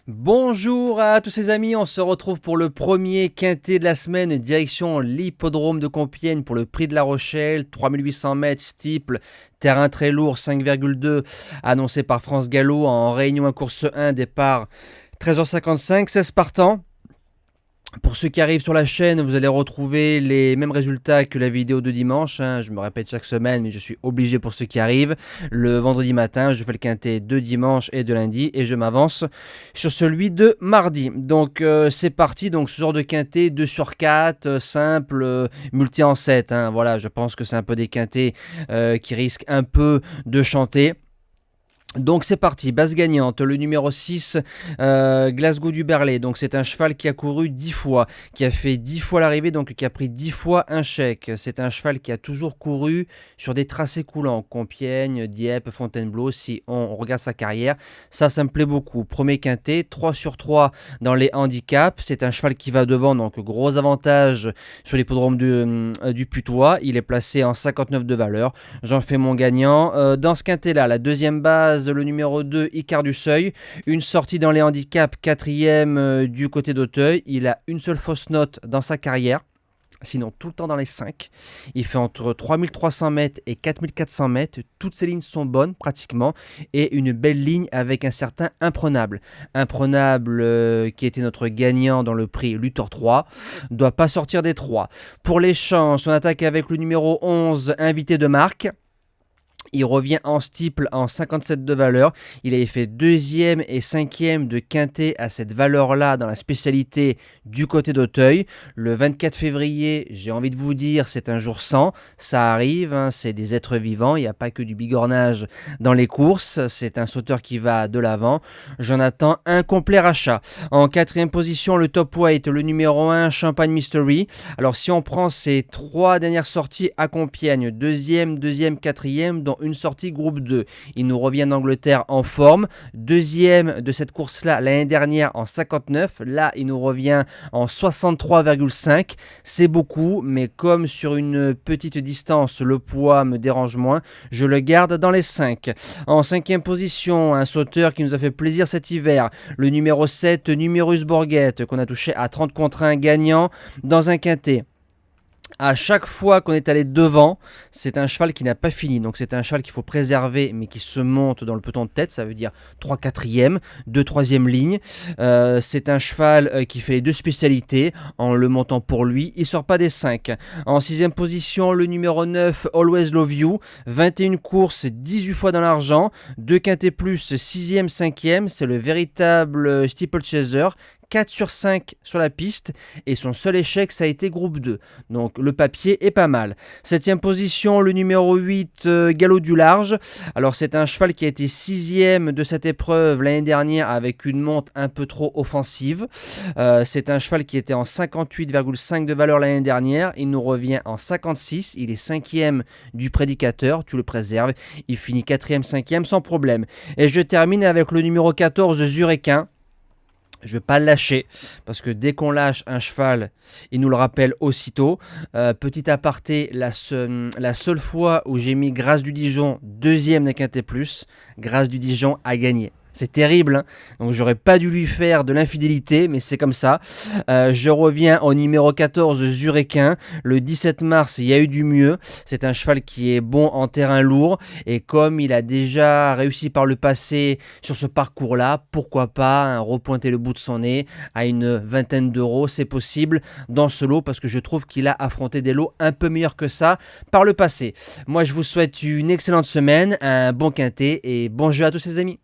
Bonjour à tous ces amis, on se retrouve pour le premier quintet de la semaine, direction l'hippodrome de Compiègne pour le prix de La Rochelle, 3800 mètres, steeple, terrain très lourd, 5,2, annoncé par France Gallo en réunion à course 1, départ 13h55, 16 partants. Pour ceux qui arrivent sur la chaîne, vous allez retrouver les mêmes résultats que la vidéo de dimanche. Je me répète chaque semaine, mais je suis obligé pour ceux qui arrivent. Le vendredi matin, je fais le quintet de dimanche et de lundi et je m'avance sur celui de mardi. Donc c'est parti. Donc ce genre de quintet 2 sur 4, simple, multi en 7. Voilà, je pense que c'est un peu des quintets qui risquent un peu de chanter. Donc c'est parti, base gagnante, le numéro 6, Glasgow du Berlay. Donc c'est un cheval qui a couru 10 fois, qui a fait 10 fois l'arrivée, donc qui a pris 10 fois un chèque. C'est un cheval qui a toujours couru sur des tracés coulants, Compiègne, Dieppe, Fontainebleau. Si on regarde sa carrière, ça me plaît beaucoup. Premier quintet, 3 sur 3 dans les handicaps. C'est un cheval qui va devant, donc gros avantage sur l'hippodrome du Putois. Il est placé en 59 de valeur. J'en fais mon gagnant. Dans ce quintet-là, la deuxième base, le numéro 2, Icare du Seuil, une sortie dans les handicaps, quatrième du côté d'Auteuil. Il a une seule fausse note dans sa carrière, sinon tout le temps dans les 5. Il fait entre 3300 mètres et 4400 mètres. Toutes ces lignes sont bonnes pratiquement. Et une belle ligne avec un certain Imprenable. Imprenable qui était notre gagnant dans le prix Luthor 3. Doit pas sortir des 3. Pour les chances, on attaque avec le numéro 11, Invité de marque. Il revient en steeple en 57 de valeur. Il avait fait 2e et 5e de quintet à cette valeur-là dans la spécialité du côté d'Auteuil. Le 24 février, j'ai envie de vous dire, c'est un jour sans. Ça arrive, c'est des êtres vivants. Il n'y a pas que du bigornage dans les courses. C'est un sauteur qui va de l'avant. J'en attends un complet rachat. En 4e position, le top weight, le numéro 1, Champagne Mystery. Alors si on prend ces 3 dernières sorties à Compiègne, 2e, 4e, dont une sortie groupe 2. Il nous revient d'Angleterre en forme. Deuxième de cette course-là l'année dernière en 59. Là, il nous revient en 63,5. C'est beaucoup, mais comme sur une petite distance, le poids me dérange moins. Je le garde dans les 5. En 5e position, un sauteur qui nous a fait plaisir cet hiver. Le numéro 7, Numerus Borgette, qu'on a touché à 30 contre 1 gagnant dans un quintet. À chaque fois qu'on est allé devant, c'est un cheval qui n'a pas fini. Donc c'est un cheval qu'il faut préserver, mais qui se monte dans le peloton de tête. Ça veut dire 3 4e, 2 3e ligne. C'est un cheval qui fait les deux spécialités en le montant pour lui. Il ne sort pas des 5. En 6e position, le numéro 9, Always Love You. 21 courses, 18 fois dans l'argent. 2 quintés plus, 6e, 5e. C'est le véritable steeplechaser. 4 sur 5 sur la piste et son seul échec ça a été groupe 2, donc le papier est pas mal. 7e position, le numéro 8, Galop du Large. Alors c'est un cheval qui a été 6e de cette épreuve l'année dernière avec une monte un peu trop offensive. C'est un cheval qui était en 58,5 de valeur l'année dernière, il nous revient en 56, il est 5e du prédicateur, tu le préserves, il finit 4e, 5e sans problème. Et je termine avec le numéro 14, Zurequin. Je ne vais pas le lâcher, parce que dès qu'on lâche un cheval, il nous le rappelle aussitôt. Petit aparté, la seule fois où j'ai mis Grâce du Dijon, 2e d'un quintet plus, Grâce du Dijon a gagné. C'est terrible, donc j'aurais pas dû lui faire de l'infidélité, mais c'est comme ça. Je reviens au numéro 14, Zurequin. Le 17 mars, il y a eu du mieux. C'est un cheval qui est bon en terrain lourd, et comme il a déjà réussi par le passé sur ce parcours-là, pourquoi pas repointer le bout de son nez à une vingtaine d'euros, c'est possible dans ce lot, parce que je trouve qu'il a affronté des lots un peu meilleurs que ça par le passé. Moi, je vous souhaite une excellente semaine, un bon quintet, et bon jeu à tous ces amis.